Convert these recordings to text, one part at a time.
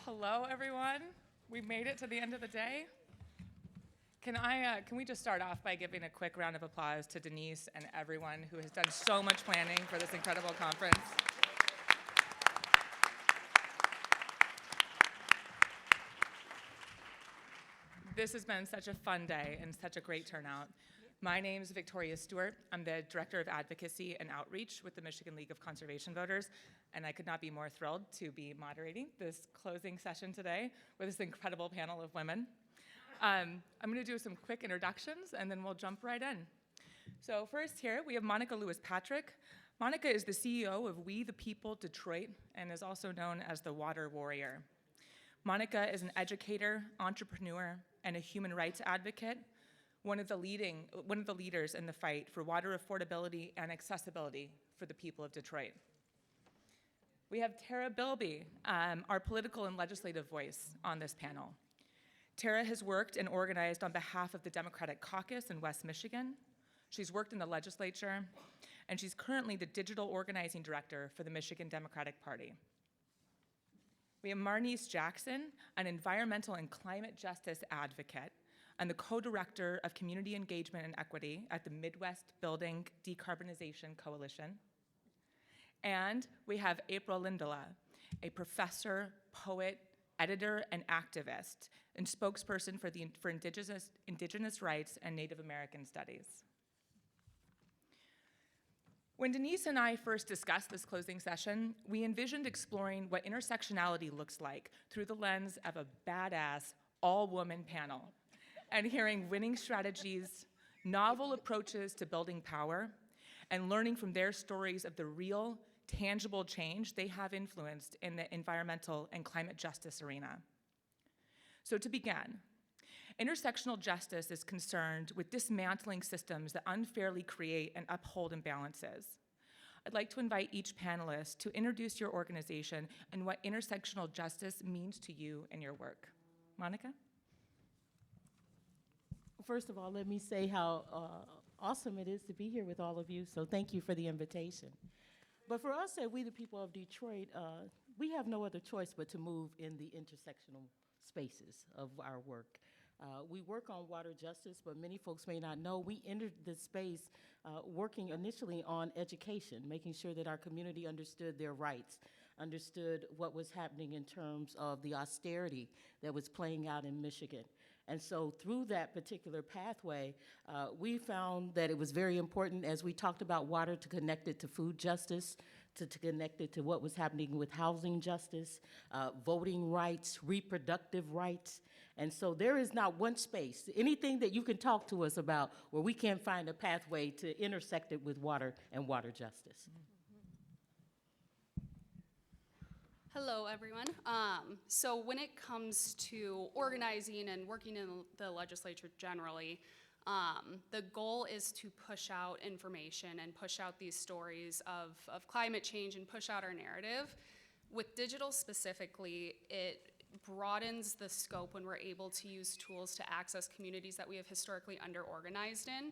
Hello, everyone. We made it to the end of the day. Can we just start off by giving a quick round of applause to Denise and everyone who has done so much planning for this incredible conference. This has been such a fun day and such a great turnout. My name is Victoria Stewart. I'm the Director of Advocacy and Outreach with the Michigan League of Conservation Voters, and I could not be more thrilled to be moderating this closing session today with this incredible panel of women. I'm going to do some quick introductions, and then we'll jump right in. So first here, we have Monica Lewis-Patrick. Monica is the CEO of We the People Detroit and is also known as the Water Warrior. Monica is an educator, entrepreneur, and a human rights advocate, one of the leaders in the fight for water affordability and accessibility for the people of Detroit. We have Terra Bielby, our political and legislative voice on this panel. Terra has worked and organized on behalf of the Democratic Caucus in West Michigan. She's worked in the legislature, and she's currently the digital organizing director for the Michigan Democratic Party. We have Marnese Jackson, an environmental and climate justice advocate and the co-director of community engagement and equity at the Midwest Building Decarbonization Coalition. And we have April Lindala, a professor, poet, editor, and activist, and spokesperson for indigenous rights and Native American studies. When Denise and I first discussed this closing session, we envisioned exploring what intersectionality looks like through the lens of a badass, all-woman panel, and hearing winning strategies, novel approaches to building power, and learning from their stories of the real, tangible change they have influenced in the environmental and climate justice arena. So to begin, intersectional justice is concerned with dismantling systems that unfairly create and uphold imbalances. I'd like to invite each panelist to introduce your organization and what intersectional justice means to you in your work. Monica? First of all, let me say how awesome it is to be here with all of you, so thank you for the invitation. But for us at We the People of Detroit, we have no other choice but to move in the intersectional spaces of our work. We work on water justice, but many folks may not know we entered this space working initially on education, making sure that our community understood their rights, understood what was happening in terms of the austerity that was playing out in Michigan. And so through that particular pathway, we found that it was very important, as we talked about water, to connect it to food justice, to connect it to what was happening with housing justice, voting rights, reproductive rights. And so there is not one space, anything that you can talk to us about where we can't find a pathway to intersect it with water and water justice. Hello, everyone. So when it comes to organizing and working in the legislature generally, the goal is to push out information and push out these stories of climate change and push out our narrative. With digital specifically, it broadens the scope when we're able to use tools to access communities that we have historically under-organized in.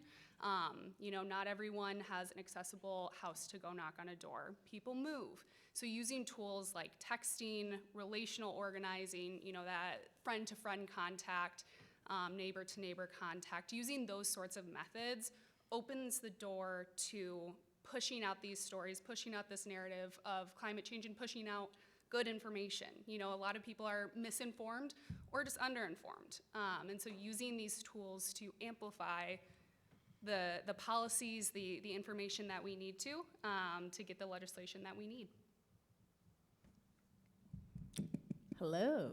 Not everyone has an accessible house to go knock on a door. People move. So using tools like texting, relational organizing, that friend-to-friend contact, neighbor-to-neighbor contact, using those sorts of methods opens the door to pushing out these stories, pushing out this narrative of climate change and pushing out good information. A lot of people are misinformed or just underinformed. And so using these tools to amplify the policies, the information that we need to get the legislation that we need. Hello.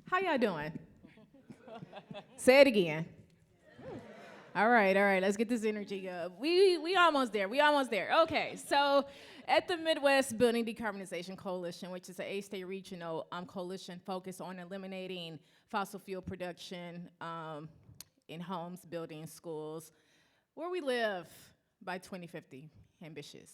How y'all doing? Say it again. All right, let's get this energy up. We almost there, Okay, so at the Midwest Building Decarbonization Coalition, which is an 8-state regional coalition focused on eliminating fossil fuel production in homes, buildings, schools, where we live by 2050, ambitious.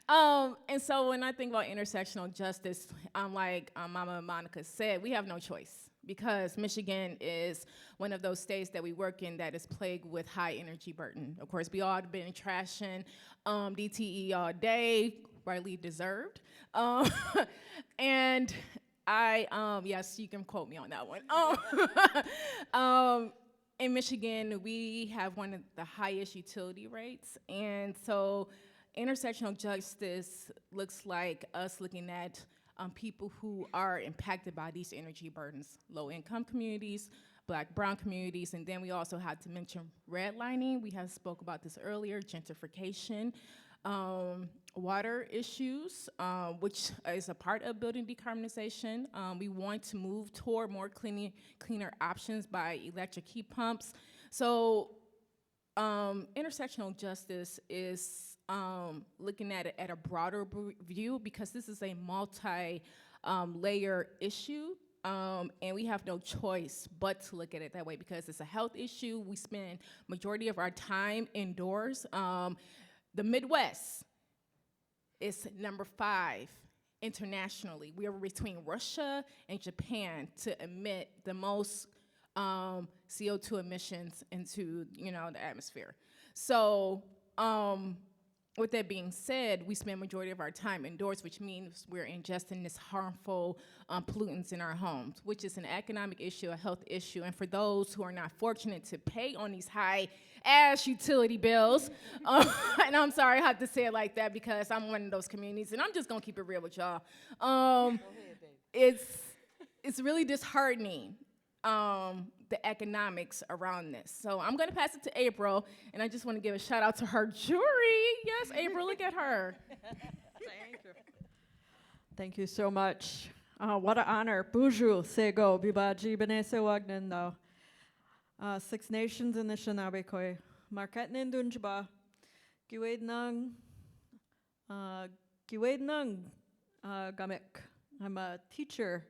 And so when I think about intersectional justice, like Mama Monica said, we have no choice because Michigan is one of those states that we work in that is plagued with high energy burden. Of course, we all have been trashing DTE all day, rightly deserved. And yes, you can quote me on that one. In Michigan, we have one of the highest utility rates, and so intersectional justice looks like us looking at people who are impacted by these energy burdens, low-income communities, Black, brown communities, and then we also had to mention redlining. We have spoke about this earlier, gentrification, water issues, which is a part of building decarbonization. We want to move toward more cleaner options by electric heat pumps. So intersectional justice is looking at it at a broader view because this is a multi-layer issue. And we have no choice but to look at it that way because it's a health issue. We spend majority of our time indoors. The Midwest is number 5 internationally. We are between Russia and Japan to emit the most CO2 emissions into the atmosphere. So with that being said, we spend majority of our time indoors, which means we're ingesting this harmful pollutants in our homes, which is an economic issue, a health issue. And for those who are not fortunate to pay on these high-ass utility bills, and I'm sorry I have to say it like that because I'm one of those communities, and I'm just gonna keep it real with y'all. It's really disheartening, the economics around this. So I'm gonna pass it to April, and I just wanna give a shout out to her jury. Yes, April, look at her. Thank you. Thank you so much. What an honor. Buju, Sego, Bibaji, Benese Wagnendo. Six Nations in the Shanabekoi. Market Nindunjba. Giwed Nung. Gamek. I'm a teacher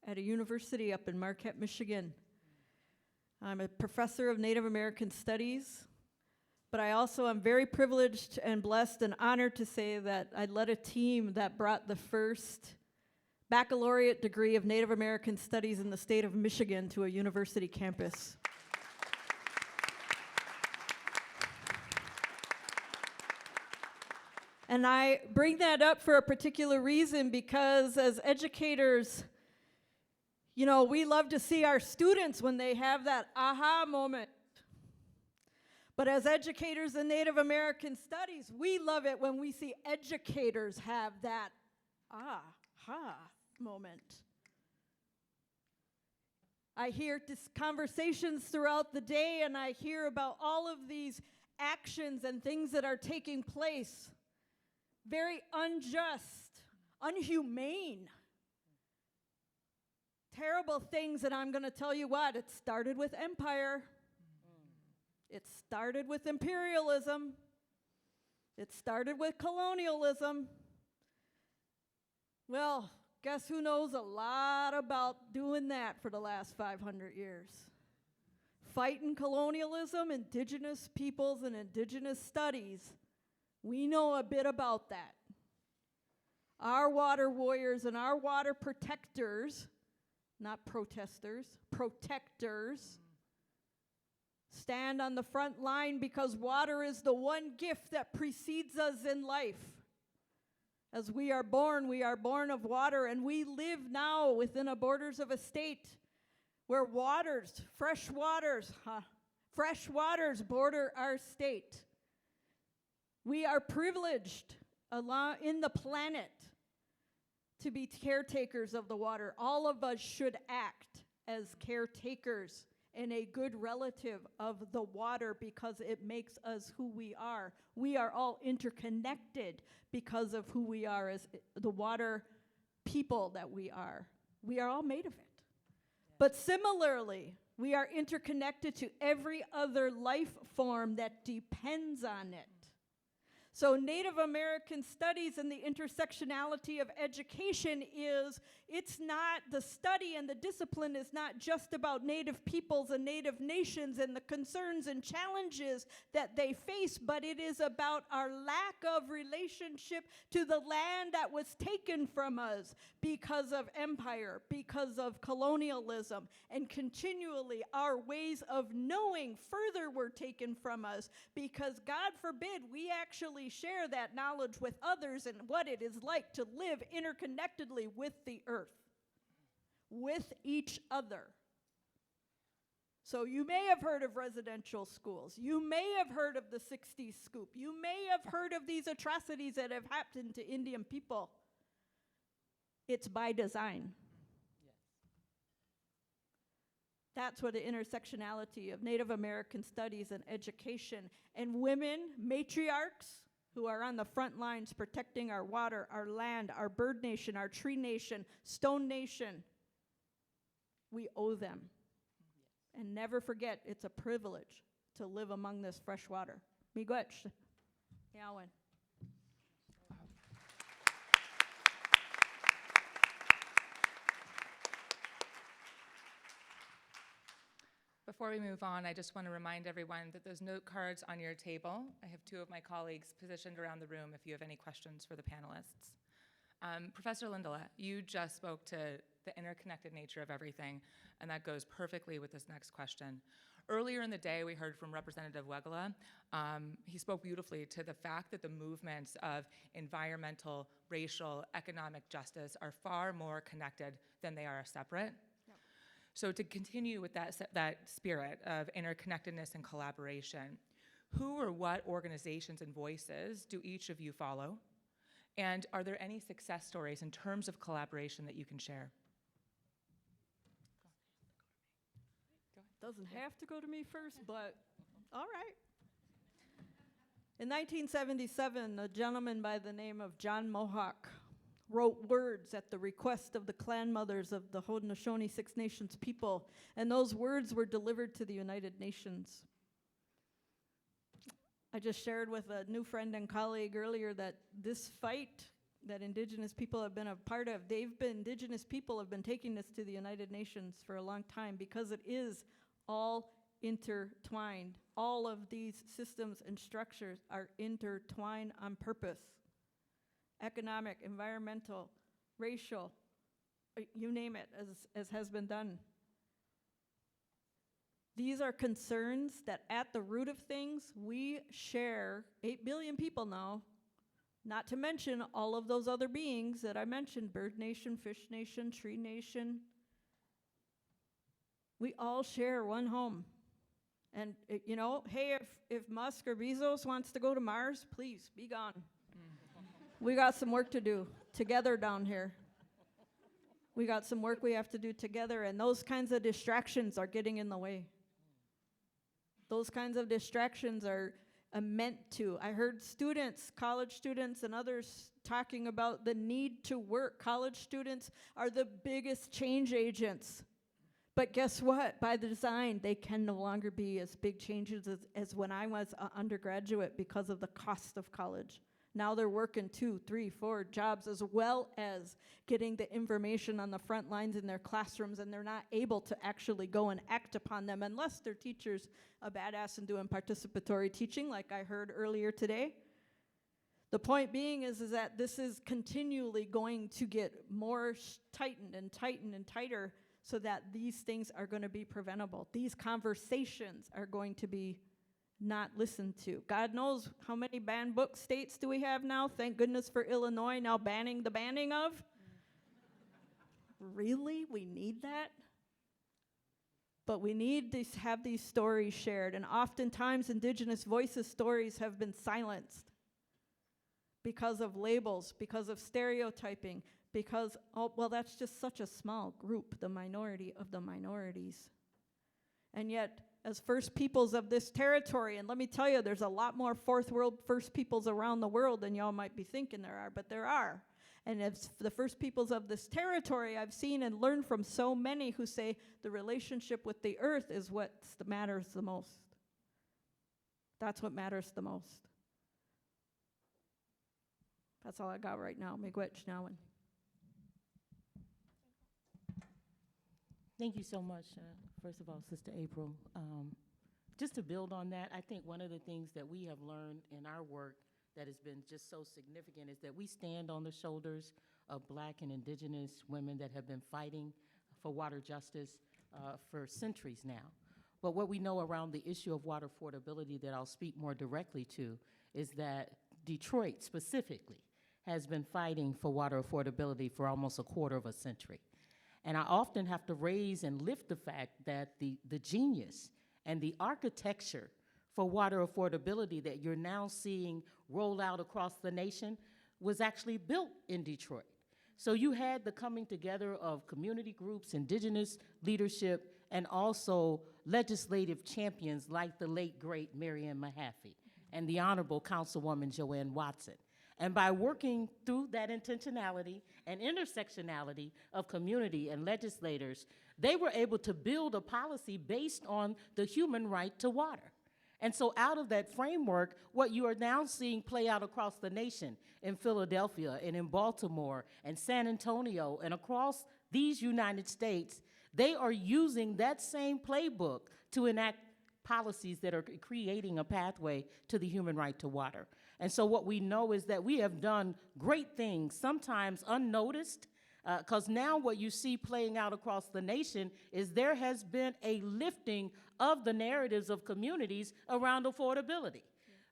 at a university up in Marquette, Michigan. I'm a professor of Native American Studies, but I also am very privileged and blessed and honored to say that I led a team that brought the first baccalaureate degree of Native American Studies in the state of Michigan to a university campus. And I bring that up for a particular reason because as educators, we love to see our students when they have that aha moment. But as educators in Native American Studies, we love it when we see educators have that aha moment. I hear conversations throughout the day, and I hear about all of these actions and things that are taking place. Very unjust, unhumane. Terrible things, and I'm going to tell you what, it started with empire. It started with imperialism. It started with colonialism. Well, guess who knows a lot about doing that for the last 500 years? Fighting colonialism, indigenous peoples, and indigenous studies. We know a bit about that. Our water warriors and our water protectors, not protesters, protectors, stand on the front line because water is the one gift that precedes us in life. As we are born of water, and we live now within the borders of a state where fresh waters border our state. We are privileged in the planet to be caretakers of the water. All of us should act as caretakers and a good relative of the water because it makes us who we are. We are all interconnected because of who we are as the water people that we are. We are all made of it. Yeah. But similarly, we are interconnected to every other life form that depends on it. So Native American Studies and the intersectionality of education it's not, the study and the discipline is not just about Native peoples and Native nations and the concerns and challenges that they face, but it is about our lack of relationship to the land that was taken from us because of empire, because of colonialism, and continually our ways of knowing further were taken from us because God forbid we actually actually share that knowledge with others and what it is like to live interconnectedly with the earth, with each other. So you may have heard of residential schools. You may have heard of the 60s scoop. You may have heard of these atrocities that have happened to Indian people. It's by design. That's what the intersectionality of Native American studies and education and women, matriarchs, who are on the front lines protecting our water, our land, our bird nation, our tree nation, stone nation. We owe them. And never forget, it's a privilege to live among this fresh water. Miigwech. Yawan. Before we move on, I just want to remind everyone that those note cards on your table, I have two of my colleagues positioned around the room if you have any questions for the panelists. Professor Lindala, you just spoke to the interconnected nature of everything, and that goes perfectly with this next question. Earlier in the day, we heard from Representative Wegela. He spoke beautifully to the fact that the movements of environmental, racial, economic justice are far more connected than they are separate. So to continue with that spirit of interconnectedness and collaboration, who or what organizations and voices do each of you follow? And are there any success stories in terms of collaboration that you can share? Doesn't have to go to me first, but all right. In 1977, a gentleman by the name of John Mohawk wrote words at the request of the clan mothers of the Haudenosaunee Six Nations people, and those words were delivered to the United Nations. I just shared with a new friend and colleague earlier that this fight that Indigenous people have been a part of, Indigenous people have been taking this to the United Nations for a long time because it is all intertwined. All of these systems and structures are intertwined on purpose. Economic, environmental, racial, you name it, as has been done. These are concerns that at the root of things, we share 8 billion people now, not to mention all of those other beings that I mentioned, bird nation, fish nation, tree nation. We all share one home. And, you know, hey, if Musk or Bezos wants to go to Mars, please, be gone. We got some work to do together down here. We got some work we have to do together, and those kinds of distractions are getting in the way. Those kinds of distractions are meant to. I heard students, college students and others talking about the need to work. College students are the biggest change agents. But guess what? By design, they can no longer be as big changes as when I was an undergraduate because of the cost of college. Now they're working 2, 3, 4 jobs as well as getting the information on the front lines in their classrooms, and they're not able to actually go and act upon them unless their teacher's a badass and doing participatory teaching like I heard earlier today. The point being is that this is continually going to get more tightened and tightened and tighter so that these things are going to be preventable. These conversations are going to be not listened to. God knows how many banned book states do we have now? Thank goodness for Illinois now banning the banning of. Really? We need that? But we need to have these stories shared, and oftentimes Indigenous voices stories have been silenced because of labels, because of stereotyping, because, oh, well, that's just such a small group, the minority of the minorities. And yet, as First Peoples of this territory, and let me tell you, there's a lot more Fourth World First Peoples around the world than y'all might be thinking there are, but there are. And as the First Peoples of this territory, I've seen and learned from so many who say the relationship with the earth is what matters the most. That's what matters the most. That's all I got right now. Miigwech Nawan. Thank you so much, first of all, Sister April. Just to build on that, I think one of the things that we have learned in our work that has been just so significant is that we stand on the shoulders of Black and Indigenous women that have been fighting for water justice for centuries now. But what we know around the issue of water affordability that I'll speak more directly to is that Detroit specifically has been fighting for water affordability for almost a quarter of a century. And I often have to raise and lift the fact that the genius and the architecture for water affordability that you're now seeing roll out across the nation was actually built in Detroit. So you had the coming together of community groups, indigenous leadership, and also legislative champions like the late, great Marianne Mahaffey and the Honorable Councilwoman Joanne Watson. And by working through that intentionality and intersectionality of community and legislators, they were able to build a policy based on the human right to water. And so out of that framework, what you are now seeing play out across the nation in Philadelphia and in Baltimore and San Antonio and across these United States, they are using that same playbook to enact policies that are creating a pathway to the human right to water. And so what we know is that we have done great things, sometimes unnoticed, because now what you see playing out across the nation is there has been a lifting of the narratives of communities around affordability.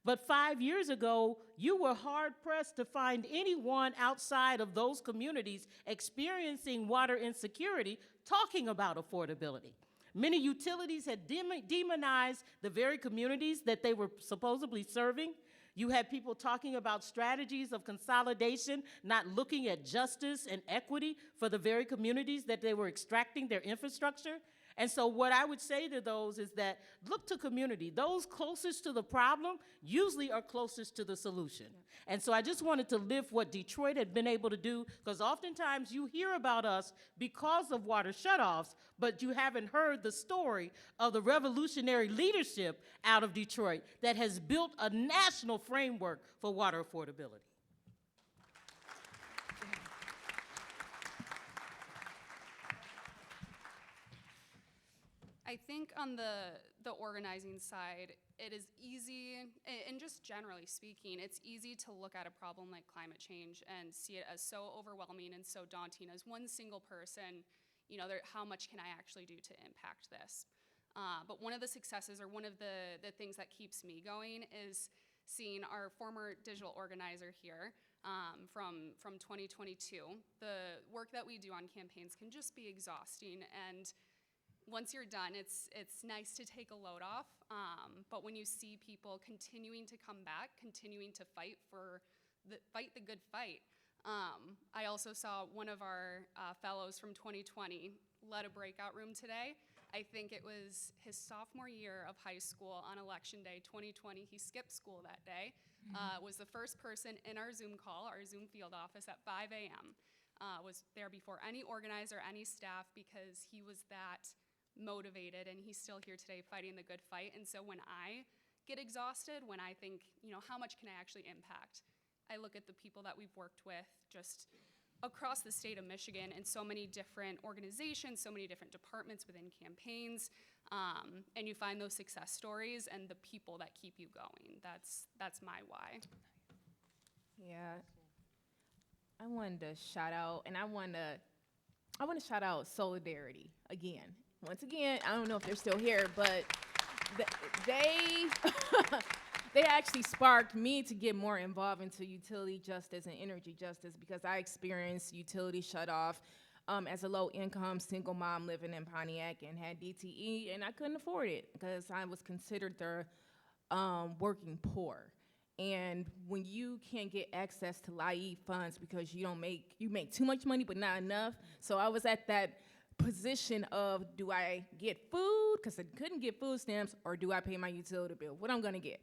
But 5 years ago, you were hard-pressed to find anyone outside of those communities experiencing water insecurity talking about affordability. Many utilities had demonized the very communities that they were supposedly serving. You had people talking about strategies of consolidation, not looking at justice and equity for the very communities that they were extracting their infrastructure. And so what I would say to those is that look to community. Those closest to the problem usually are closest to the solution. Yeah. And so I just wanted to lift what Detroit had been able to do, because oftentimes you hear about us because of water shutoffs, but you haven't heard the story of the revolutionary leadership out of Detroit that has built a national framework for water affordability. I think on the organizing side, it is easy, and just generally speaking, it's easy to look at a problem like climate change and see it as so overwhelming and so daunting as one single person, how much can I actually do to impact this? But one of the successes, or one of the things that keeps me going, is seeing our former digital organizer here from 2022. The work that we do on campaigns can just be exhausting, and once you're done, it's nice to take a load off, but when you see people continuing to come back, continuing to fight the good fight. I also saw one of our fellows from 2020 led a breakout room today. I think it was his sophomore year of high school on election day 2020. He skipped school that day, was the first person in our Zoom call, our Zoom field office at 5 a.m., was there before any organizer, any staff, because he was that motivated, and he's still here today fighting the good fight. And so when I get exhausted, when I think, how much can I actually impact? I look at the people that we've worked with just across the state of Michigan in so many different organizations, so many different departments within campaigns, and you find those success stories and the people that keep you going. That's my why. Yeah, I wanted to shout out, and I want to shout out Solidarity again. Once again, I don't know if they're still here, but they actually sparked me to get more involved into utility justice and energy justice, because I experienced utility shutoff as a low-income single mom living in Pontiac and had DTE, and I couldn't afford it because I was considered the working poor. And when you can't get access to LIE funds because you make too much money but not enough, so I was at that position of, do I get food, because I couldn't get food stamps, or do I pay my utility bill? What I'm gonna get?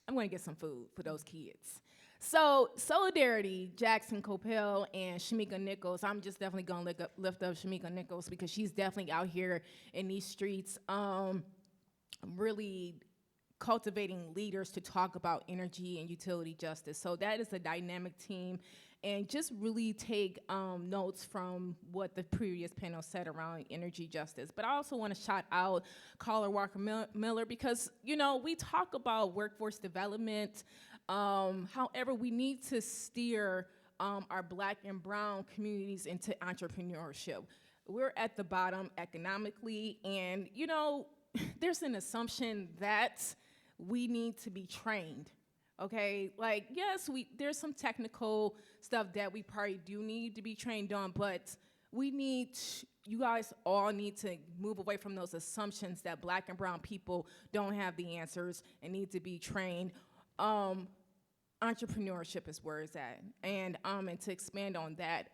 I'm gonna get some food for those kids. So Solidarity, Jackson Copel and Shamika Nichols, I'm just definitely gonna lift up Shamika Nichols, because she's definitely out here in these streets really cultivating leaders to talk about energy and utility justice. So that is a dynamic team, and just really take notes from what the previous panel said around energy justice. But I also want to shout out Caller Walker Miller, because, we talk about workforce development. However, we need to steer our Black and brown communities into entrepreneurship. We're at the bottom economically, and, there's an assumption that we need to be trained Okay, like, yes, there's some technical stuff that we probably do need to be trained on, but you guys all need to move away from those assumptions that Black and brown people don't have the answers and need to be trained. Entrepreneurship is where it's at. And to expand on that,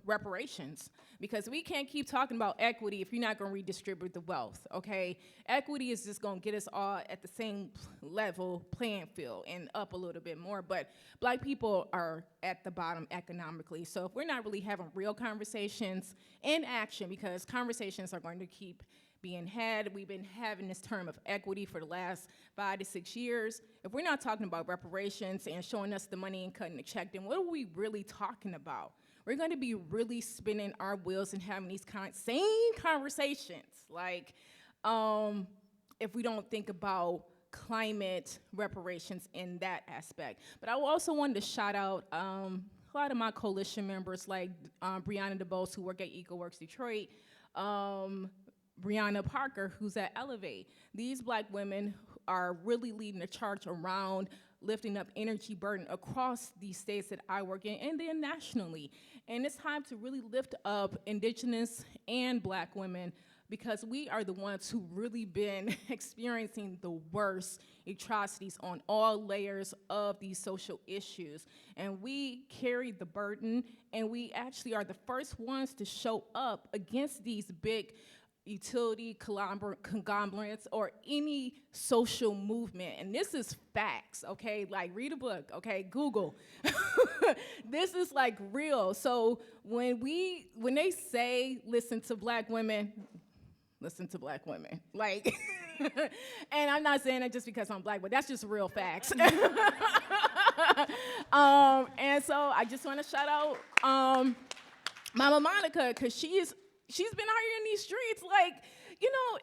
reparations. Because we can't keep talking about equity if you're not gonna redistribute the wealth, okay? Equity is just gonna get us all at the same level playing field and up a little bit more, but Black people are at the bottom economically. So if we're not really having real conversations in action, because conversations are going to keep being had. We've been having this term of equity for the last 5 to 6 years. If we're not talking about reparations and showing us the money and cutting the check, then what are we really talking about? We're going to be really spinning our wheels and having these same conversations, like if we don't think about climate reparations in that aspect. But I also wanted to shout out a lot of my coalition members, like Brianna DeBose, who work at EcoWorks Detroit, Brianna Parker, who's at Elevate. These Black women are really leading the charge around lifting up energy burden across these states that I work in and then nationally. And it's time to really lift up Indigenous and Black women, because we are the ones who really been experiencing the worst atrocities on all layers of these social issues. And we carry the burden, and we actually are the first ones to show up against these big utility conglomerates or any social movement. And this is facts, okay? Like, read a book, okay? Google. This is like real. So when they say listen to Black women, like, and I'm not saying that just because I'm Black, but that's just real facts. And so I just want to shout out Mama Monica, because she's been out here in these streets. Like,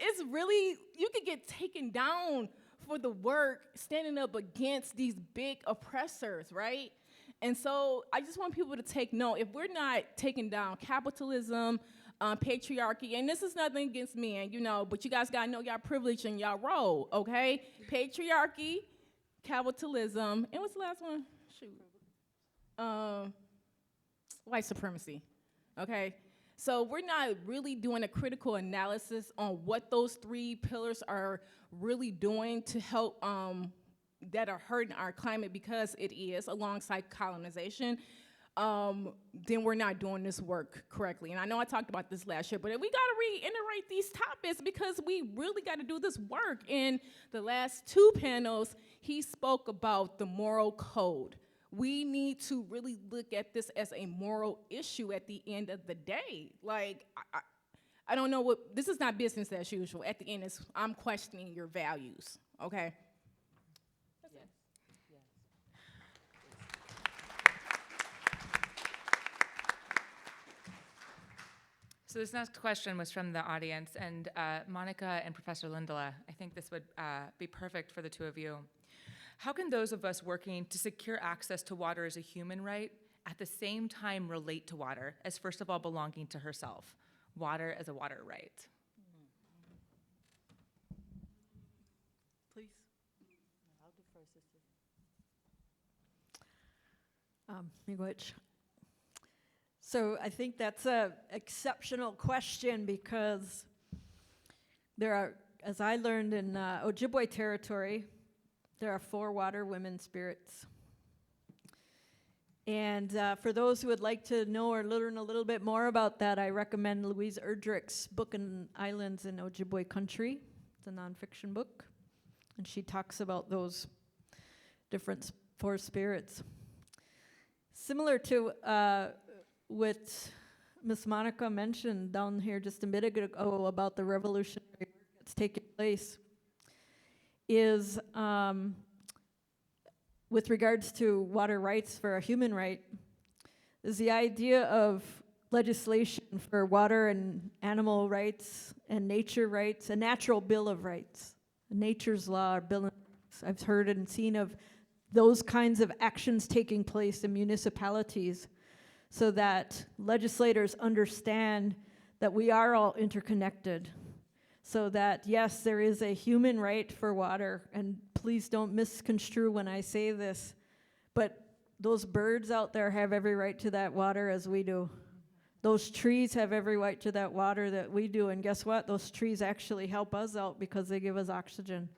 it's really, you could get taken down for the work standing up against these big oppressors, right? And so I just want people to take note. If we're not taking down capitalism, patriarchy, and this is nothing against men, but you guys gotta know y'all privilege and y'all role, okay? Patriarchy, capitalism, and what's the last one? Shoot. White supremacy, okay? So we're not really doing a critical analysis on what those 3 pillars are really doing to help that are hurting our climate, because it is alongside colonization. Then we're not doing this work correctly. And I know I talked about this last year, but we gotta reiterate these topics because we really gotta do this work. In the last 2 panels, he spoke about the moral code. We need to really look at this as a moral issue at the end of the day. Like, I don't know this is not business as usual. At the end, I'm questioning your values, okay? So this next question was from the audience, and Monica and Professor Lindala, I think this would be perfect for the 2 of you. How can those of us working to secure access to water as a human right at the same time relate to water as, first of all, belonging to herself? Water as a water right. Please. I'll do first, sister. Miigwech. So I think that's an exceptional question, because there are, as I learned in Ojibwe territory, there are 4 water women spirits. And for those who would like to know or learn a little bit more about that, I recommend Louise Erdrich's book, Islands in Ojibwe Country. It's a nonfiction book. And she talks about those different 4 spirits. Similar to what Miss Monica mentioned down here just a minute ago about the revolutionary work that's taking place, is with regards to water rights for a human right, is the idea of legislation for water and animal rights and nature rights, a natural bill of rights, a nature's law or bill of rights. I've heard and seen of those kinds of actions taking place in municipalities, so that legislators understand that we are all interconnected, so that, yes, there is a human right for water, and please don't misconstrue when I say this, but those birds out there have every right to that water as we do. Those trees have every right to that water that we do, and guess what? Those trees actually help us out because they give us oxygen.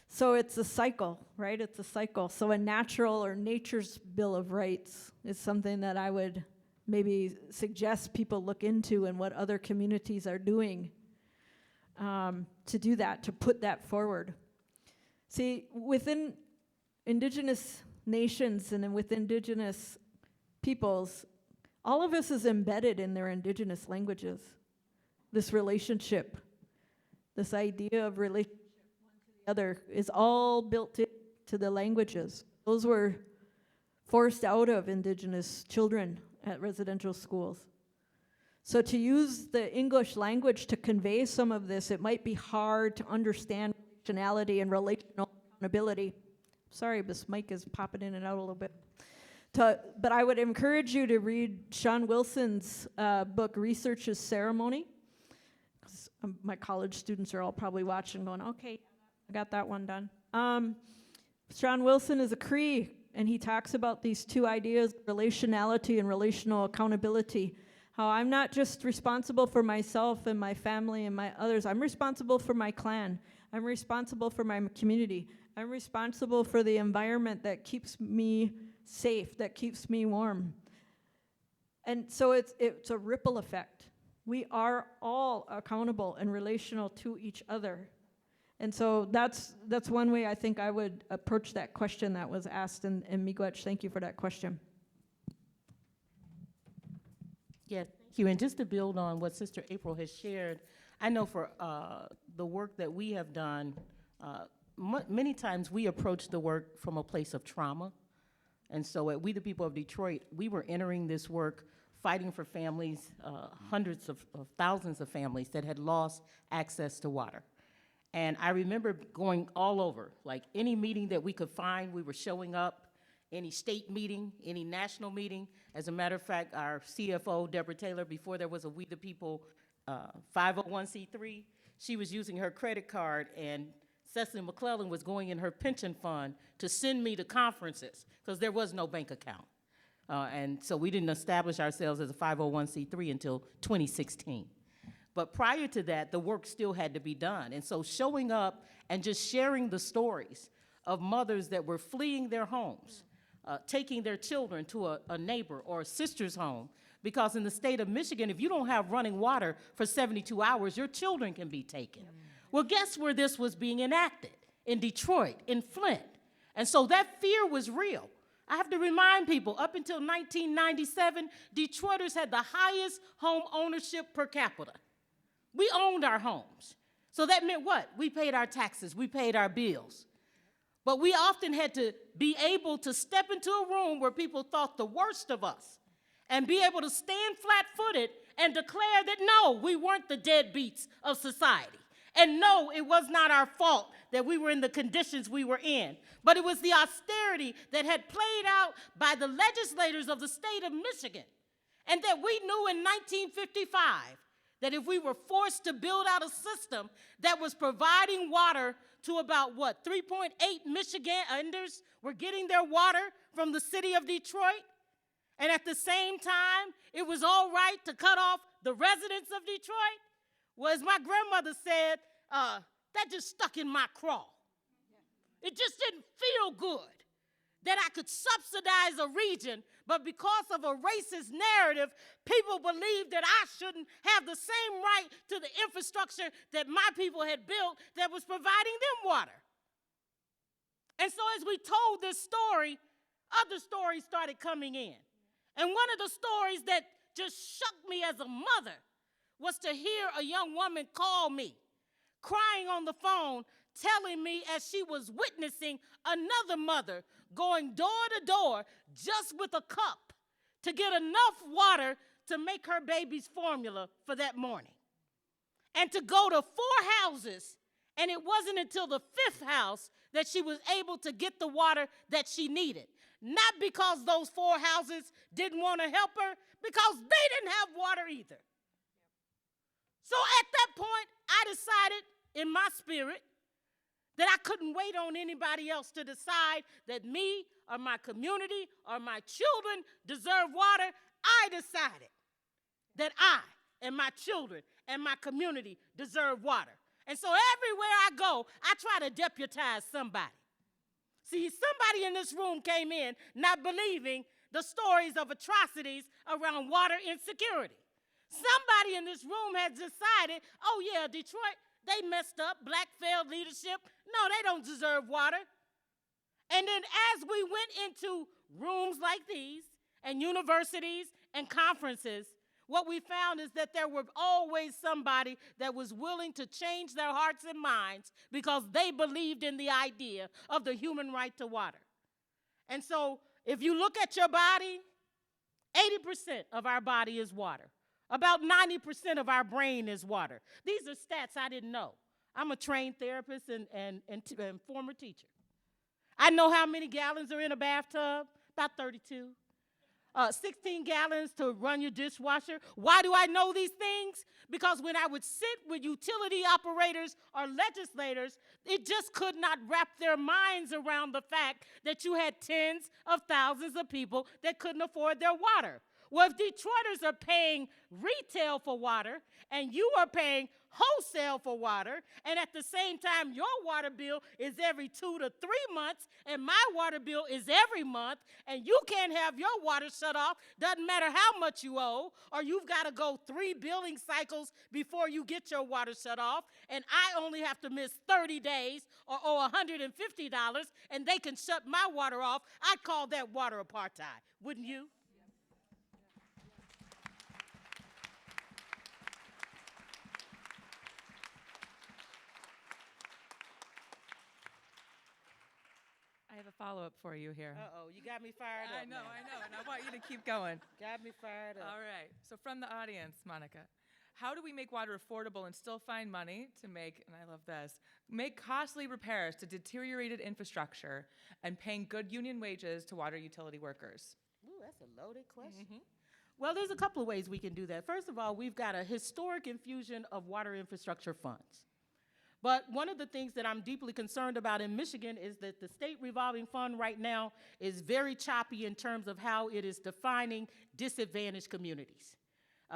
So it's a cycle, right? It's a cycle. So a natural or nature's Bill of Rights is something that I would maybe suggest people look into and what other communities are doing to do that, to put that forward. See, within indigenous nations and then with indigenous peoples, all of us is embedded in their indigenous languages. This relationship, this idea of relationship one to the other is all built into the languages. Those were forced out of indigenous children at residential schools. So to use the English language to convey some of this, it might be hard to understand relationality and relational accountability. Sorry, this mic is popping in and out a little bit. But I would encourage you to read Sean Wilson's book, Research is Ceremony. My college students are all probably watching going, okay, I got that one done. Sean Wilson is a Cree, and he talks about these two ideas, relationality and relational accountability. How I'm not just responsible for myself and my family and my others, I'm responsible for my clan. I'm responsible for my community. I'm responsible for the environment that keeps me safe, that keeps me warm. And so it's a ripple effect. We are all accountable and relational to each other. And so that's one way I think I would approach that question that was asked. And Miigwech, thank you for that question. Yes, thank you. And just to build on what Sister April has shared, I know for the work that we have done, many times we approach the work from a place of trauma. And so at We the People of Detroit, we were entering this work fighting for families, hundreds of thousands of families that had lost access to water. And I remember going all over, like any meeting that we could find, we were showing up, any state meeting, any national meeting. As a matter of fact, our CFO, Deborah Taylor, before there was a We the People 501c3, she was using her credit card, and Cecily McClellan was going in her pension fund to send me to conferences because there was no bank account. And so we didn't establish ourselves as a 501c3 until 2016. But prior to that, the work still had to be done. And so showing up and just sharing the stories of mothers that were fleeing their homes, taking their children to a neighbor or a sister's home, because in the state of Michigan, if you don't have running water for 72 hours, your children can be taken. Well, guess where this was being enacted? In Detroit, in Flint. And so that fear was real. I have to remind people, up until 1997, Detroiters had the highest home ownership per capita. We owned our homes. So that meant what? We paid our taxes, we paid our bills. But we often had to be able to step into a room where people thought the worst of us and be able to stand flat-footed and declare that no, we weren't the deadbeats of society. And no, it was not our fault that we were in the conditions we were in, but it was the austerity that had played out by the legislators of the state of Michigan, and that we knew in 1955 that if we were forced to build out a system that was providing water to about, 3.8 Michiganders were getting their water from the city of Detroit, and at the same time, it was all right to cut off the residents of Detroit? Well, as my grandmother said, that just stuck in my craw. It just didn't feel good that I could subsidize a region, but because of a racist narrative, people believed that I shouldn't have the same right to the infrastructure that my people had built that was providing them water. And so as we told this story, other stories started coming in. And one of the stories that just shook me as a mother was to hear a young woman call me, crying on the phone, telling me as she was witnessing another mother going door to door just with a cup to get enough water to make her baby's formula for that morning. And to go to 4 houses, and it wasn't until the 5th house that she was able to get the water that she needed. Not because those 4 houses didn't want to help her, because they didn't have water either. So at that point, I I decided in my spirit that I couldn't wait on anybody else to decide that me or my community or my children deserve water. I decided that I and my children and my community deserve water. And so everywhere I go, I try to deputize somebody. See, somebody in this room came in not believing the stories of atrocities around water insecurity. Somebody in this room has decided, oh yeah, Detroit, they messed up, black failed leadership. No, they don't deserve water. And then as we went into rooms like these and universities and conferences, what we found is that there were always somebody that was willing to change their hearts and minds because they believed in the idea of the human right to water. And so if you look at your body, 80% of our body is water. About 90% of our brain is water. These are stats I didn't know. I'm a trained therapist and former teacher. I know how many gallons are in a bathtub, about 32. 16 gallons to run your dishwasher. Why do I know these things? Because when I would sit with utility operators or legislators, it just could not wrap their minds around the fact that you had tens of thousands of people that couldn't afford their water. Well, if Detroiters are paying retail for water and you are paying wholesale for water, and at the same time your water bill is every 2 to 3 months and my water bill is every month, and you can't have your water shut off, doesn't matter how much you owe, or you've got to go 3 billing cycles before you get your water shut off, and I only have to miss 30 days or owe $150 and they can shut my water off, I'd call that water apartheid, wouldn't you? I have a follow-up for you here. Uh-oh, you got me fired up I know, now. and I want you to keep going. Got me fired up. All right, so from the audience, Monica, how do we make water affordable and still find money to make, and I love this, make costly repairs to deteriorated infrastructure and paying good union wages to water utility workers? Ooh, that's a loaded question. Well, there's a couple of ways we can do that. First of all, we've got a historic infusion of water infrastructure funds. But one of the things that I'm deeply concerned about in Michigan is that the state revolving fund right now is very choppy in terms of how it is defining disadvantaged communities.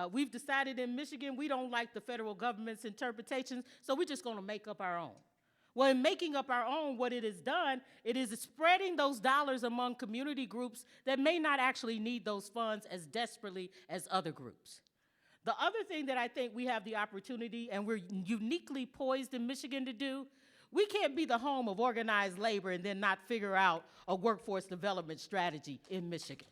We've decided in Michigan we don't like the federal government's interpretations, so we're just going to make up our own. Well, in making up our own, what it has done, it is spreading those dollars among community groups that may not actually need those funds as desperately as other groups. The other thing that I think we have the opportunity, and we're uniquely poised in Michigan to do, we can't be the home of organized labor and then not figure out a workforce development strategy in Michigan.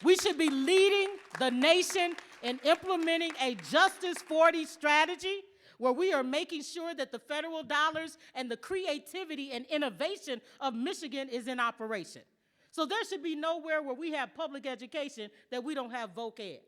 We should be leading the nation in implementing a Justice 40 strategy where we are making sure that the federal dollars and the creativity and innovation of Michigan is in operation. So there should be nowhere where we have public education that we don't have voc ed.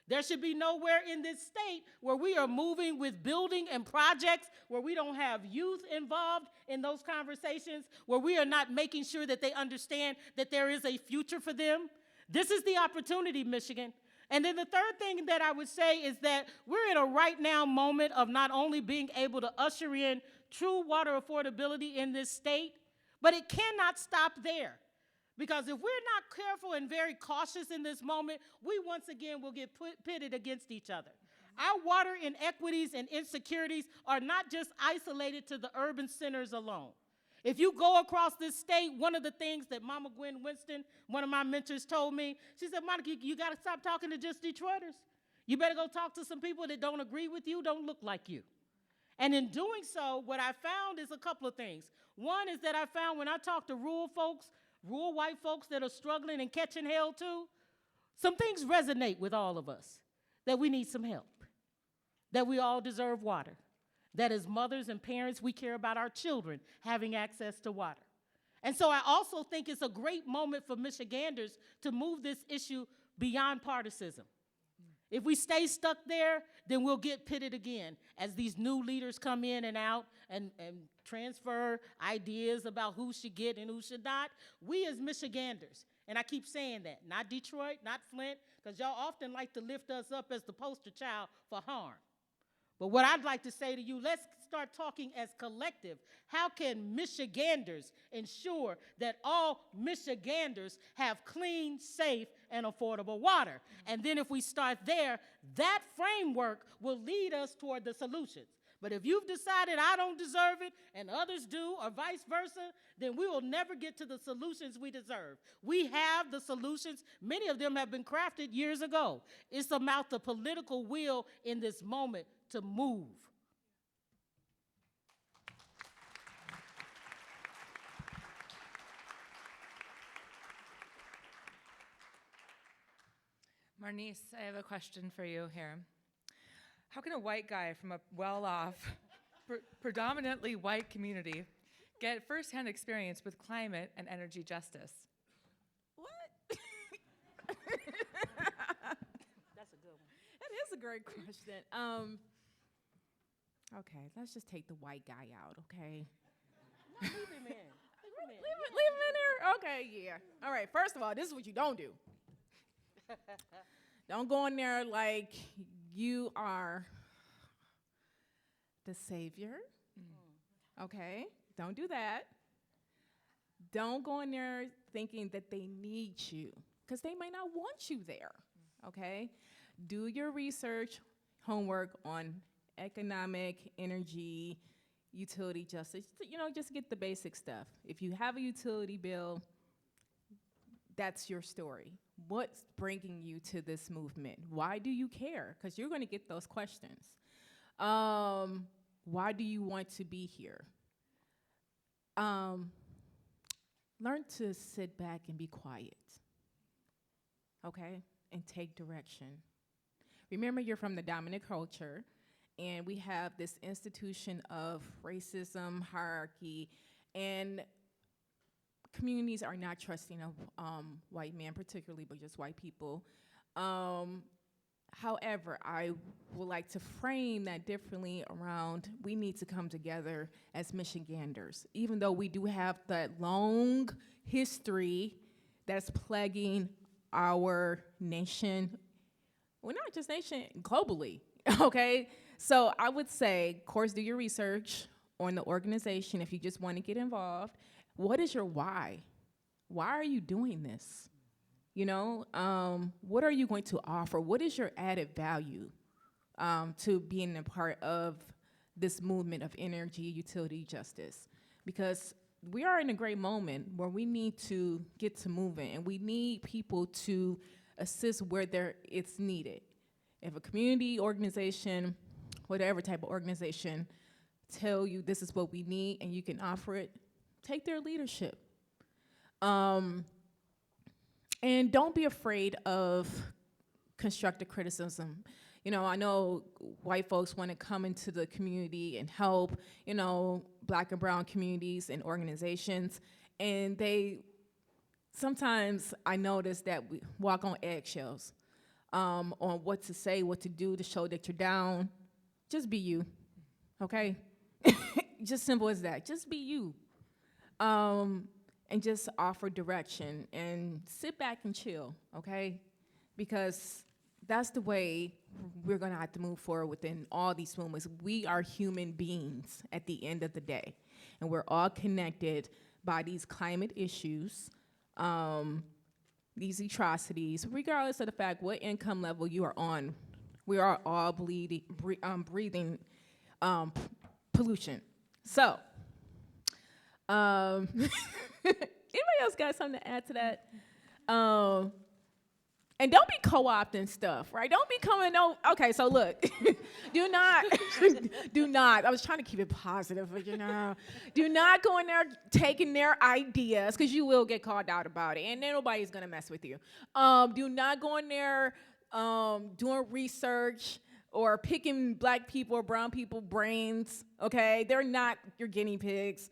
There should be nowhere in this state where we are moving with building and projects where we don't have youth involved in those conversations, where we are not making sure that they understand that there is a future for them. This is the opportunity, Michigan. And then the third thing that I would say is that we're in a right now moment of not only being able to usher in true water affordability in this state, but it cannot stop there. Because if we're not careful and very cautious in this moment, we once again will get pitted against each other. Our water inequities and insecurities are not just isolated to the urban centers alone. If you go across this state, one of the things that Mama Gwen Winston, one of my mentors, told me, she said, Monica, you got to stop talking to just Detroiters. You better go talk to some people that don't agree with you, don't look like you. And in doing so, what I found is a couple of things. One is that I found when I talk to rural folks, rural white folks that are struggling and catching hell too, some things resonate with all of us, that we need some help, that we all deserve water, that as mothers and parents, we care about our children having access to water. And so I also think it's a great moment for Michiganders to move this issue beyond partisanship. If we stay stuck there, then we'll get pitted again as these new leaders come in and out and transfer ideas about who should get and who should not. We as Michiganders, and I keep saying that, not Detroit, not Flint, because y'all often like to lift us up as the poster child for harm. But what I'd like to say to you, let's start talking as collective. How can Michiganders ensure that all Michiganders have clean, safe, and affordable water? And then if we start there, that framework will lead us toward the solutions. But if you've decided I don't deserve it and others do, or vice versa, then we will never get to the solutions we deserve. We have the solutions. Many of them have been crafted years ago. It's about the political will in this moment to move. Marnese, I have a question for you here. How can a white guy from a well-off, predominantly white community get firsthand experience with climate and energy justice? What? That's a good one. That is a great question. Okay, let's just take the white guy out, okay? Leave him in. Leave him in. Leave him in there? Okay, yeah. All right, first of all, this is what you don't do. Don't go in there like you are the savior. Okay, don't do that. Don't go in there thinking that they need you, because they might not want you there. Okay, do your research, homework on economic, energy, utility justice. You know, just get the basic stuff. If you have a utility bill, that's your story. What's bringing you to this movement? Why do you care? Because you're going to get those questions. Why do you want to be here? Learn to sit back and be quiet, okay? And take direction. Remember, you're from the dominant culture, and we have this institution of racism, hierarchy, and communities are not trusting of white men particularly, but just white people. However, I would like to frame that differently around we need to come together as Michiganders. Even though we do have that long history that's plaguing our nation, well, not just nation, globally, okay? So I would say, of course, do your research on the organization if you just want to get involved. What is your why? Why are you doing this? You know, what are you going to offer? What is your added value to being a part of this movement of energy, utility, justice? Because we are in a great moment where we need to get to moving, and we need people to assist where it's needed. If a community organization, whatever type of organization, tell you this is what we need and you can offer it, take their leadership. And don't be afraid of constructive criticism. You know, I know white folks want to come into the community and help, you know, Black and brown communities and organizations, and sometimes I notice that we walk on eggshells on what to say, what to do to show that you're down. Just be you, okay? Just simple as that, just be you. And just offer direction and sit back and chill, okay? Because that's the way we're gonna have to move forward within all these movements. We are human beings at the end of the day, and we're all connected by these climate issues, these atrocities, regardless of the fact what income level you are on. We are all breathing pollution. So, anybody else got something to add to that? And don't be co-opting stuff, right? Don't be coming, okay, so look, do not, I was trying to keep it positive, but you know, do not go in there taking their ideas, because you will get called out about it, and nobody's gonna mess with you. Do not go in there doing research or picking Black people or brown people brains, okay? They're not your guinea pigs.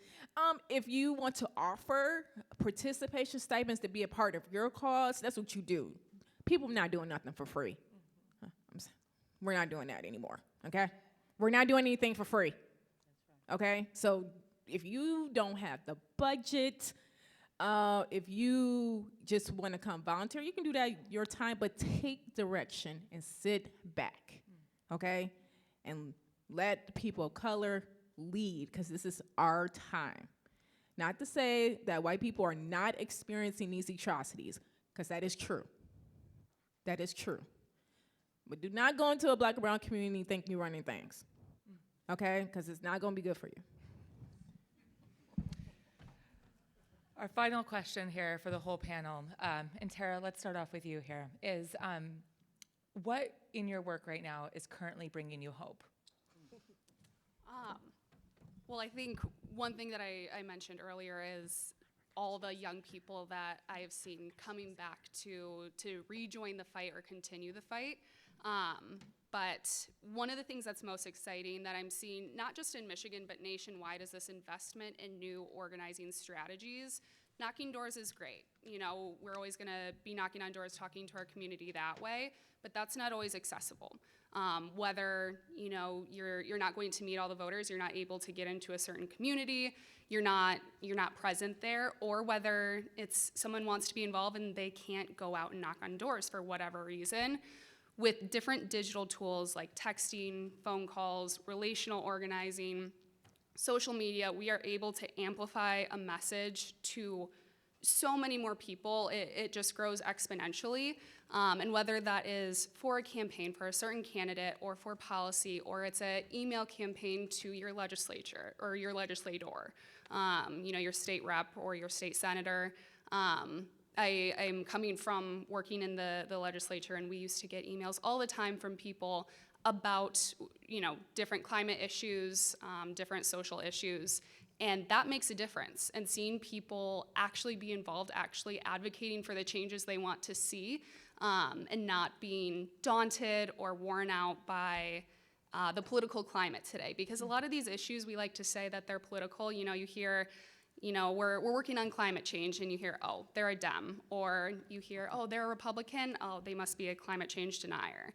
If you want to offer participation stipends to be a part of your cause, that's what you do. People are not doing nothing for free. We're not doing that anymore, okay? We're not doing anything for free, okay? So if you don't have the budget, if you just want to come volunteer, you can do that your time, but take direction and sit back, okay? And Let the people of color lead, because this is our time. Not to say that white people are not experiencing these atrocities, because that is true. That is true. But do not go into a black or brown community thinking you're running things, okay? Because it's not going to be good for you. Our final question here for the whole panel, and Terra, let's start off with you here, is what in your work right now is currently bringing you hope? Well, I think one thing that I mentioned earlier is all the young people that I have seen coming back to rejoin the fight or continue the fight. But one of the things that's most exciting that I'm seeing, not just in Michigan, but nationwide, is this investment in new organizing strategies. Knocking doors is great. You know, we're always gonna be knocking on doors, talking to our community that way, but that's not always accessible. Whether, you know, you're not going to meet all the voters, you're not able to get into a certain community, you're not present there, or whether it's someone wants to be involved and they can't go out and knock on doors for whatever reason. With different digital tools like texting, phone calls, relational organizing, social media, we are able to amplify a message to so many more people. It just grows exponentially. And whether that is for a campaign for a certain candidate or for policy, or it's an email campaign to your legislature or your legislator, you know, your state rep or your state senator. I'm coming from working in the legislature, and we used to get emails all the time from people about, you know, different climate issues, different social issues, and that makes a difference. And seeing people actually be involved, actually advocating for the changes they want to see, and not being daunted or worn out by the political climate today. Because a lot of these issues, we like to say that they're political. You know, you hear, you know, we're working on climate change, and you hear, oh, they're a Dem, or you hear, oh, they're a Republican, oh, they must be a climate change denier.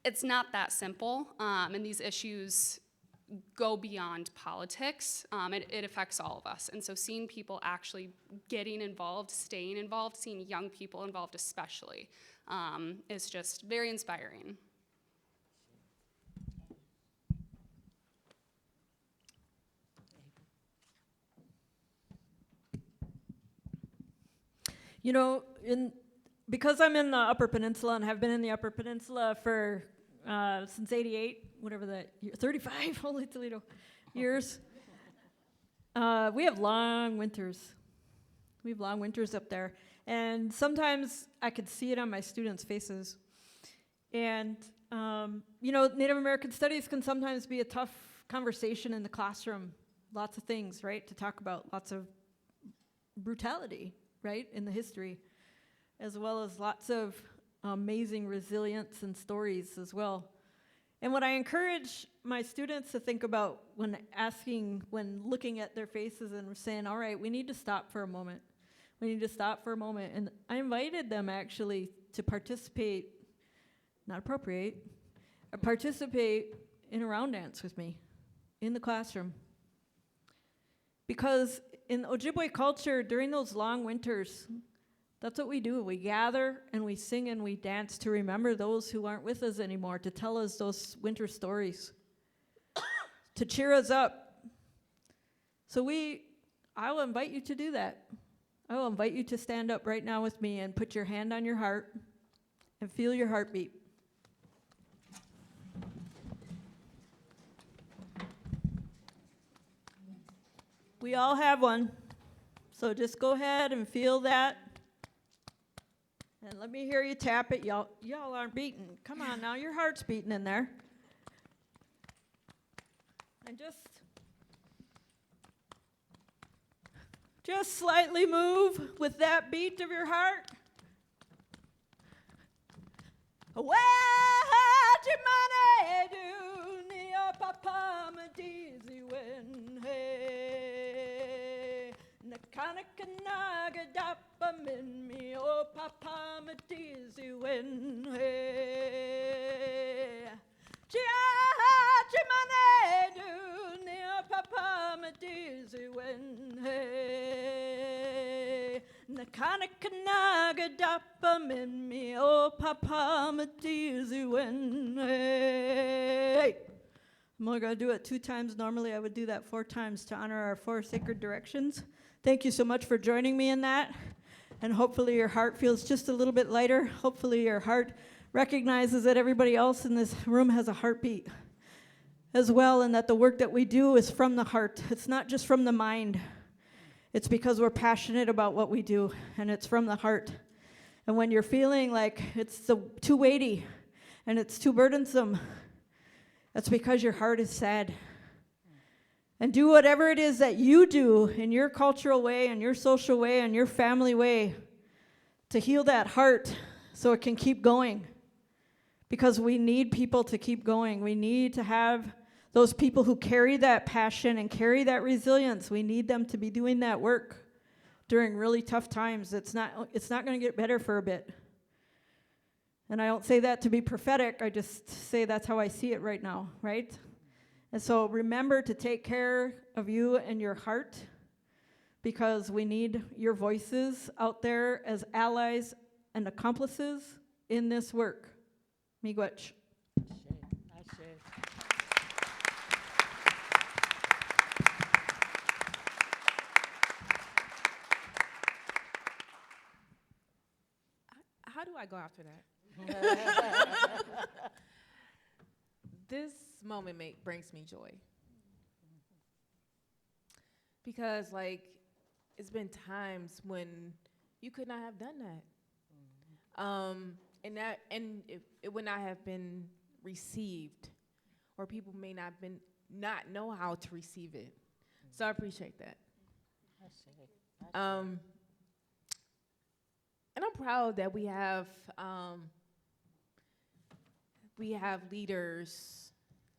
It's not that simple, and these issues go beyond politics. It affects all of us, and so seeing people actually getting involved, staying involved, seeing young people involved especially, is just very inspiring. You know, because I'm in the Upper Peninsula and have been in the Upper Peninsula for since '88, whatever that year, 35, holy Toledo, years. We have long winters. We have long winters up there. And sometimes I could see it on my students' faces. And, you know, Native American studies can sometimes be a tough conversation in the classroom. Lots of things, right, to talk about. Lots of brutality, right, in the history, as well as lots of amazing resilience and stories as well. And what I encourage my students to think about when looking at their faces and saying, all right, we need to stop for a moment. We need to stop for a moment. And I invited them actually to participate, not appropriate, participate in a round dance with me in the classroom. Because in Ojibwe culture, during those long winters, that's what we do. We gather and we sing and we dance to remember those who aren't with us anymore, to tell us those winter stories, to cheer us up. So I will invite you to do that. I will invite you to stand up right now with me and put your hand on your heart and feel your heartbeat. We all have one. So just go ahead and feel that. And let me hear you tap it. Y'all aren't beating. Come on now, your heart's beating in there. And just slightly move with that beat of your heart. Kanakanagadapam me o papa matizi when hey Chimane do ne papa matizi when hey Nakanakanagadapam me o papa matizi when hey I'm only going to do it 2 times. Normally, I would do that 4 times to honor our 4 sacred directions. Thank you so much for joining me in that. And hopefully your heart feels just a little bit lighter. Hopefully your heart recognizes that everybody else in this room has a heartbeat as well, and that the work that we do is from the heart. It's not just from the mind. It's because we're passionate about what we do, and it's from the heart. And when you're feeling like it's too weighty and it's too burdensome, that's because your heart is sad. And do whatever it is that you do in your cultural way, and your social way, and your family way to heal that heart so it can keep going. Because we need people to keep going. We need to have those people who carry that passion and carry that resilience. We need them to be doing that work during really tough times. It's not going to get better for a bit. And I don't say that to be prophetic. I just say that's how I see it right now, right? And so remember to take care of you and your heart, because we need your voices out there as allies and accomplices in this work. Miigwech. How do I go after that? This moment brings me joy. Because, like, it's been times when you could not have done that. And it would not have been received, or people may not know how to receive it. So I appreciate that. And I'm proud that we have leaders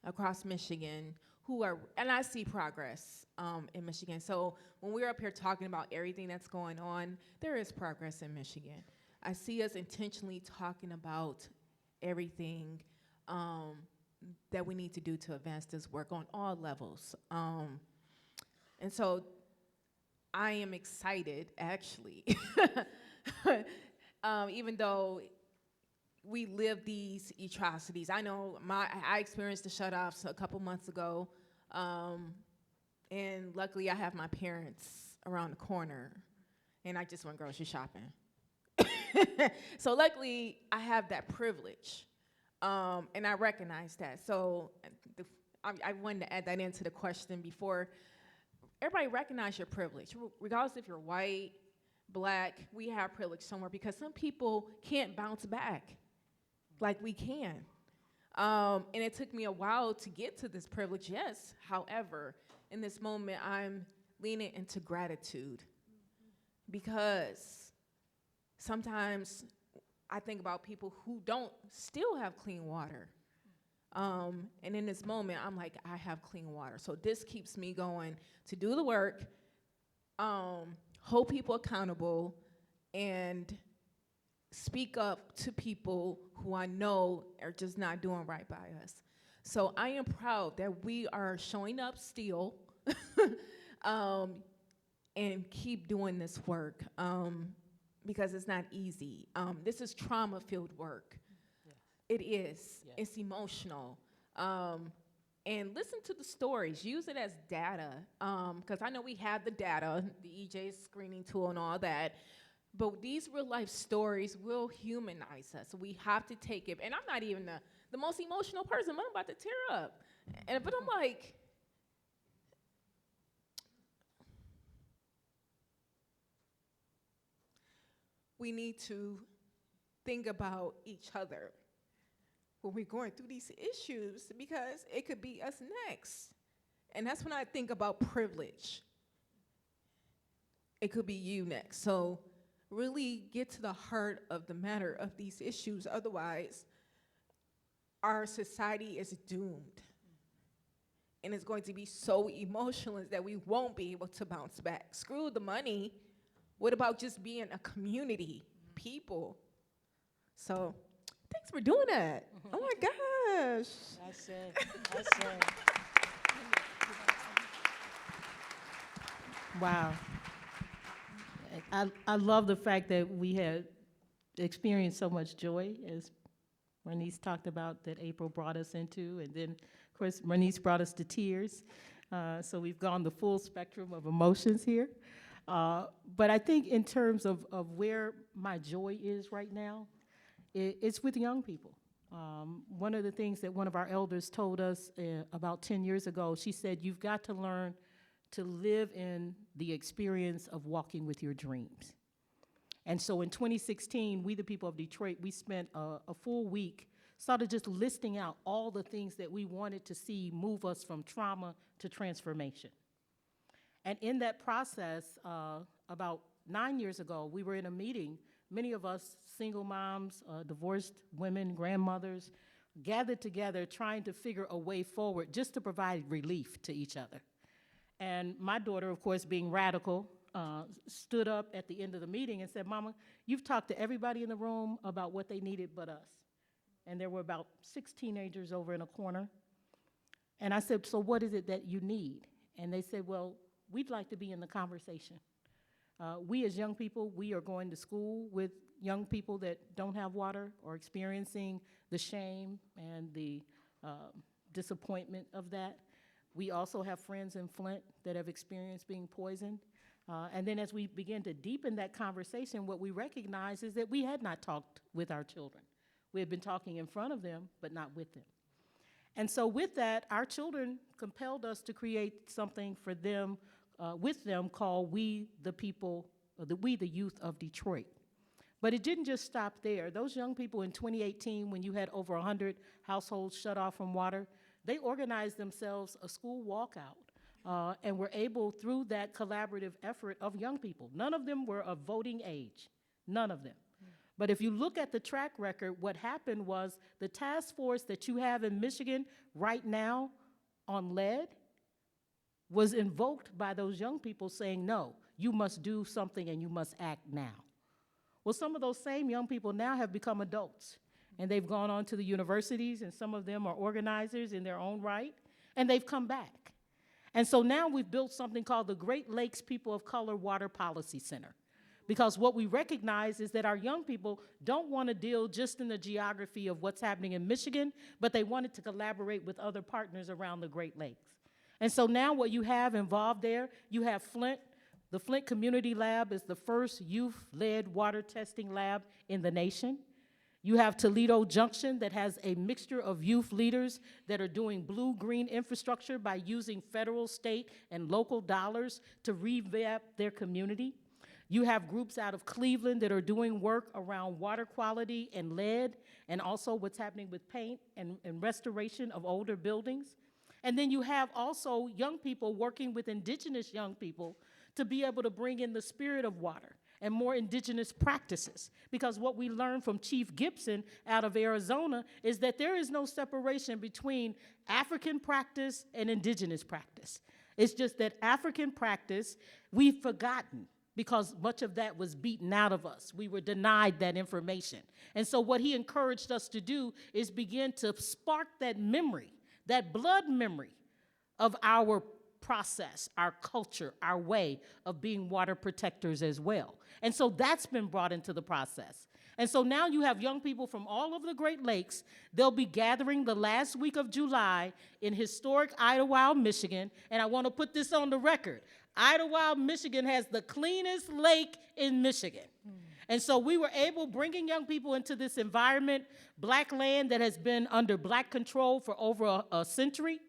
across Michigan who are, and I see progress in Michigan. So when we're up here talking about everything that's going on, there is progress in Michigan. I see us intentionally talking about everything that we need to do to advance this work on all levels. And so I am excited, actually, even though we live these atrocities. I know I experienced the shutoffs a couple months ago, and luckily I have my parents around the corner, and I just went grocery shopping. So luckily I have that privilege, and I recognize that. So I wanted to add that into the question before. Everybody recognize your privilege, regardless if you're white, black. We have privilege somewhere, because some people can't bounce back like we can. And it took me a while to get to this privilege, yes. However, in this moment, I'm leaning into gratitude, because sometimes I think about people who don't still have clean water. And in this moment, I'm like, I have clean water. So this keeps me going to do the work, hold people accountable, and speak up to people who I know are just not doing right by us. So I am proud that we are showing up still and keep doing this work, because it's not easy. This is trauma-filled work. It is. Yes. It's emotional. And listen to the stories. Use it as data, because I know we have the data, the EJ screening tool and all that, but these real-life stories will humanize us. We have to take it. And I'm not even the most emotional person, but I'm about to tear up. But I'm like, we need to think about each other when we're going through these issues, because it could be us next. And that's when I think about privilege. It could be you next. So really get to the heart of the matter of these issues. Otherwise, our society is doomed. And it's going to be so emotionless that we won't be able to bounce back. Screw the money. What about just being a community, people? So thanks for doing that. Oh my gosh. That's it. Wow. I love the fact that we had experienced so much joy as Marnese talked about that April brought us into, and then, of course, Marnese brought us to tears. So we've gone the full spectrum of emotions here. But I think in terms of where my joy is right now, it's with young people. One of the things that one of our elders told us about 10 years ago, she said, you've got to learn to live in the experience of walking with your dreams. And so in 2016, we the people of Detroit, we spent a full week started just listing out all the things that we wanted to see move us from trauma to transformation. And in that process, about 9 years ago, we were in a meeting, many of us single moms, divorced women, grandmothers, gathered together trying to figure a way forward just to provide relief to each other. And my daughter, of course, being radical, stood up at the end of the meeting and said, Mama, you've talked to everybody in the room about what they needed but us. And there were about 6 teenagers over in a corner. And I said, so what is it that you need? And they said, well, we'd like to be in the conversation. We as young people, we are going to school with young people that don't have water or experiencing the shame and the disappointment of that. We also have friends in Flint that have experienced being poisoned. And then as we begin to deepen that conversation, what we recognize is that we had not talked with our children. We had been talking in front of them, but not with them. And so with that, our children compelled us to create something for them, with them, called We the People, We the Youth of Detroit. But it didn't just stop there. Those young people in 2018, when you had over 100 households shut off from water, they organized themselves a school walkout and were able, through that collaborative effort of young people. None of them were of voting age, none of them. But if you look at the track record, what happened was the task force that you have in Michigan right now on lead was invoked by those young people saying, no, you must do something and you must act now. Well, some of those same young people now have become adults, and they've gone on to the universities, and some of them are organizers in their own right, and they've come back. And so now we've built something called the Great Lakes People of Color Water Policy Center. Because what we recognize is that our young people don't want to deal just in the geography of what's happening in Michigan, but they wanted to collaborate with other partners around the Great Lakes. And so now what you have involved there, you have Flint. The Flint Community Lab is the first youth-led water testing lab in the nation. You have Toledo Junction that has a mixture of youth leaders that are doing blue-green infrastructure by using federal, state, and local dollars to revamp their community. You have groups out of Cleveland that are doing work around water quality and lead, and also what's happening with paint and restoration of older buildings. And then you have also young people working with indigenous young people to be able to bring in the spirit of water and more indigenous practices. Because what we learned from Chief Gibson out of Arizona is that there is no separation between African practice and indigenous practice. It's just that African practice, we've forgotten, because much of that was beaten out of us. We were denied that information. And so what he encouraged us to do is begin to spark that memory, that blood memory of our process, our culture, our way of being water protectors as well. And so that's been brought into the process. And so now you have young people from all over the Great Lakes. They'll be gathering the last week of July in historic Idlewild, Michigan. And I want to put this on the record. Idlewild, Michigan has the cleanest lake in Michigan. And so we were able, bringing young people into this environment, black land that has been under black control for over a century,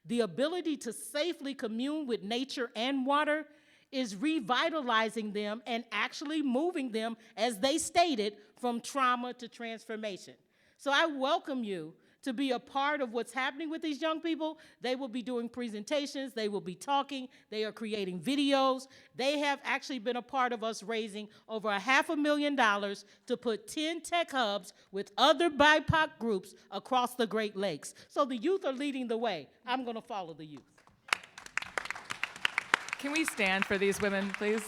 the ability to safely commune with nature and water is revitalizing them and actually moving them, as they stated, from trauma to transformation. So I welcome you to be a part of what's happening with these young people. They will be doing presentations, they will be talking, they are creating videos. They have actually been a part of us raising over $500,000 to put 10 tech hubs with other BIPOC groups across the Great Lakes. So the youth are leading the way. I'm gonna follow the youth. Can we stand for these women, please?